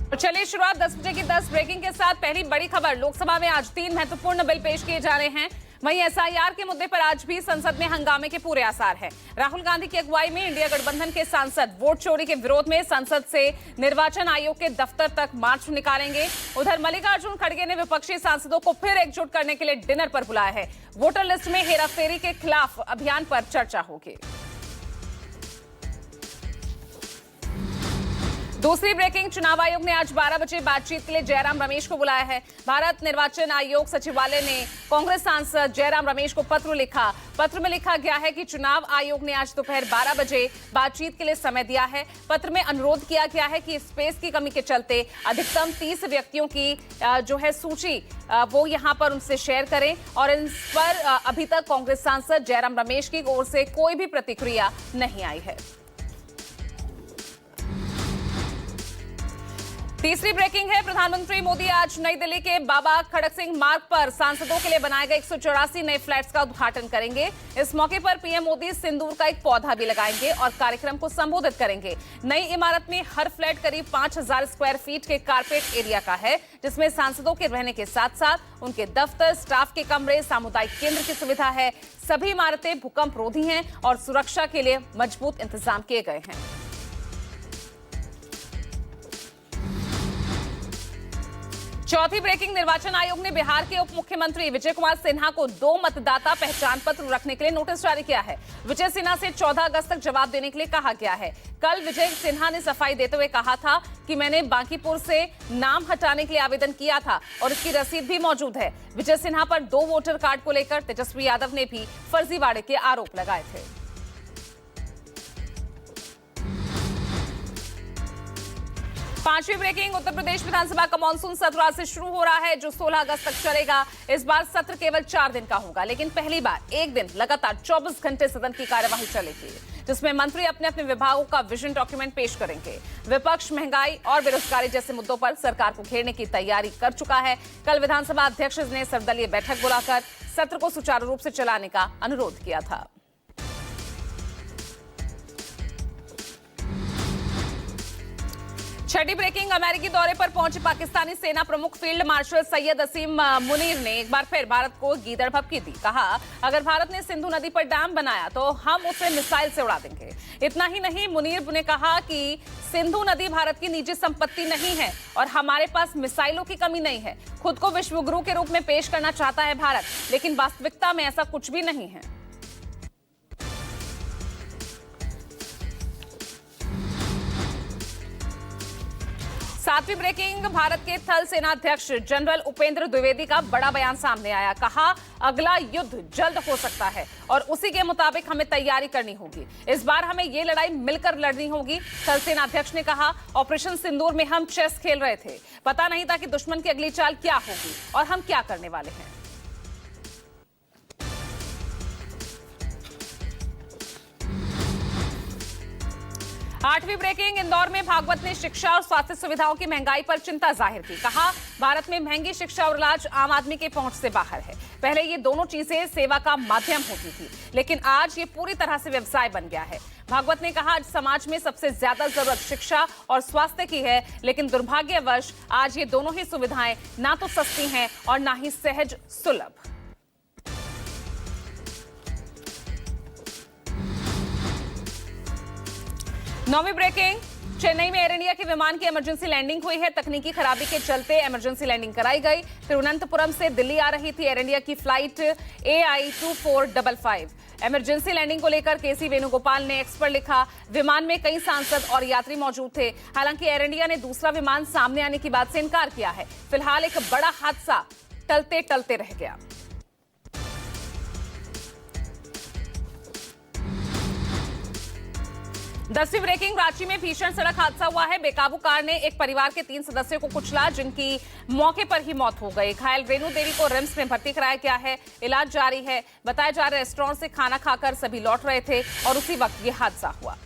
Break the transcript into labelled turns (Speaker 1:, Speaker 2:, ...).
Speaker 1: तो चलिए शुरुआत 10 बजे की 10 ब्रेकिंग के साथ। पहली बड़ी खबर, लोकसभा में आज 3 महत्वपूर्ण बिल पेश किए जा रहे हैं। वहीं एसआईआर के मुद्दे पर आज भी संसद में हंगामे के पूरे आसार हैं। राहुल गांधी की अगुवाई में इंडिया गठबंधन के सांसद वोट चोरी के विरोध में संसद से निर्वाचन आयोग के दफ्तर तक मार्च निकालेंगे। उधर मल्लिकार्जुन खड़गे ने विपक्षी सांसदों को फिर एकजुट करने के लिए डिनर पर बुलाया है। वोटर लिस्ट में हेराफेरी के खिलाफ अभियान पर चर्चा होगी। दूसरी ब्रेकिंग, चुनाव आयोग ने आज 12 बजे बातचीत के लिए जयराम रमेश को बुलाया है। भारत निर्वाचन आयोग सचिवालय ने कांग्रेस सांसद जयराम रमेश को पत्र लिखा। पत्र में लिखा गया है कि चुनाव आयोग ने आज दोपहर 12 बजे बातचीत के लिए समय दिया है। पत्र में अनुरोध किया गया है कि स्पेस की कमी के चलते अधिकतम 30 व्यक्तियों की जो है सूची वो यहां पर उनसे शेयर करें, और इन पर अभी तक कांग्रेस सांसद जयराम रमेश की ओर से कोई भी प्रतिक्रिया नहीं आई है। तीसरी ब्रेकिंग है, प्रधानमंत्री मोदी आज नई दिल्ली के बाबा खड़क सिंह मार्ग पर सांसदों के लिए बनाए गए 184 नए फ्लैट्स का उद्घाटन करेंगे। इस मौके पर पीएम मोदी सिंदूर का एक पौधा भी लगाएंगे और कार्यक्रम को संबोधित करेंगे। नई इमारत में हर फ्लैट करीब 5000 स्क्वायर फीट के कारपेट एरिया का है, जिसमें सांसदों के रहने के साथ साथ उनके दफ्तर, स्टाफ के कमरे, सामुदायिक केंद्र की सुविधा है। सभी इमारतें भूकंप रोधी हैं और सुरक्षा के लिए मजबूत इंतजाम किए गए हैं। चौथी ब्रेकिंग, निर्वाचन आयोग ने बिहार के उप मुख्यमंत्री विजय कुमार सिन्हा को 2 मतदाता पहचान पत्र रखने के लिए नोटिस जारी किया है। विजय सिन्हा से 14 अगस्त तक जवाब देने के लिए कहा गया है। कल विजय सिन्हा ने सफाई देते हुए कहा था कि मैंने बांकीपुर से नाम हटाने के लिए आवेदन किया था और इसकी रसीद भी मौजूद है। विजय सिन्हा पर 2 वोटर कार्ड को लेकर तेजस्वी यादव ने भी फर्जीवाड़े के आरोप लगाए थे। पांचवी ब्रेकिंग, उत्तर प्रदेश विधानसभा का मानसून सत्र आज से शुरू हो रहा है, जो 16 अगस्त तक चलेगा। इस बार सत्र केवल 4 दिन का होगा, लेकिन पहली बार एक दिन लगातार 24 घंटे सदन की कार्यवाही चलेगी, जिसमें मंत्री अपने अपने विभागों का विजन डॉक्यूमेंट पेश करेंगे। विपक्ष महंगाई और बेरोजगारी जैसे मुद्दों पर सरकार को घेरने की तैयारी कर चुका है। कल विधानसभा अध्यक्ष ने सर्वदलीय बैठक बुलाकर सत्र को सुचारू रूप से चलाने का अनुरोध किया था। छठी ब्रेकिंग, अमेरिकी दौरे पर पहुंचे पाकिस्तानी सेना प्रमुख फील्ड मार्शल सैयद असीम मुनीर ने एक बार फिर भारत को गीदड़ भभकी दी। कहा, अगर भारत ने सिंधु नदी पर डैम बनाया तो हम उसे मिसाइल से उड़ा देंगे। इतना ही नहीं, मुनीर ने कहा कि सिंधु नदी भारत की निजी संपत्ति नहीं है और हमारे पास मिसाइलों की कमी नहीं है। खुद को विश्व गुरु के रूप में पेश करना चाहता है भारत, लेकिन वास्तविकता में ऐसा कुछ भी नहीं है। सातवीं ब्रेकिंग, भारत के थल सेनाध्यक्ष जनरल उपेंद्र द्विवेदी का बड़ा बयान सामने आया। कहा, अगला युद्ध जल्द हो सकता है और उसी के मुताबिक हमें तैयारी करनी होगी। इस बार हमें ये लड़ाई मिलकर लड़नी होगी। थल सेनाध्यक्ष ने कहा, ऑपरेशन सिंदूर में हम चेस खेल रहे थे, पता नहीं था कि दुश्मन की अगली चाल क्या होगी और हम क्या करने वाले हैं। आठवीं ब्रेकिंग, इंदौर में भागवत ने शिक्षा और स्वास्थ्य सुविधाओं की महंगाई पर चिंता जाहिर की। कहा, भारत में महंगी शिक्षा और इलाज आम आदमी के पहुंच से बाहर है। पहले ये दोनों चीजें सेवा का माध्यम होती थी, लेकिन आज ये पूरी तरह से व्यवसाय बन गया है। भागवत ने कहा, आज समाज में सबसे ज्यादा जरूरत शिक्षा और स्वास्थ्य की है, लेकिन दुर्भाग्यवश आज ये दोनों ही सुविधाएं ना तो सस्ती हैं और ना ही सहज सुलभ। नौवीं ब्रेकिंग, चेन्नई में एयर इंडिया के विमान की इमरजेंसी लैंडिंग हुई है। तकनीकी खराबी के चलते इमरजेंसी लैंडिंग कराई गई। तिरुवनंतपुरम से दिल्ली आ रही थी एयर इंडिया की फ्लाइट AI2455। इमरजेंसी लैंडिंग को लेकर केसी वेणुगोपाल ने एक्स पर लिखा, विमान में कई सांसद और यात्री मौजूद थे। हालांकि एयर इंडिया ने दूसरा विमान सामने आने की बात से इनकार किया है। फिलहाल एक बड़ा हादसा टलते टलते रह गया। 10वीं ब्रेकिंग, रांची में भीषण सड़क हादसा हुआ है। बेकाबू कार ने एक परिवार के 3 सदस्यों को कुचला, जिनकी मौके पर ही मौत हो गई। घायल रेणु देवी को रिम्स में भर्ती कराया गया है, इलाज जारी है। बताया जा रहा है रेस्टोरेंट से खाना खाकर सभी लौट रहे थे और उसी वक्त ये हादसा हुआ।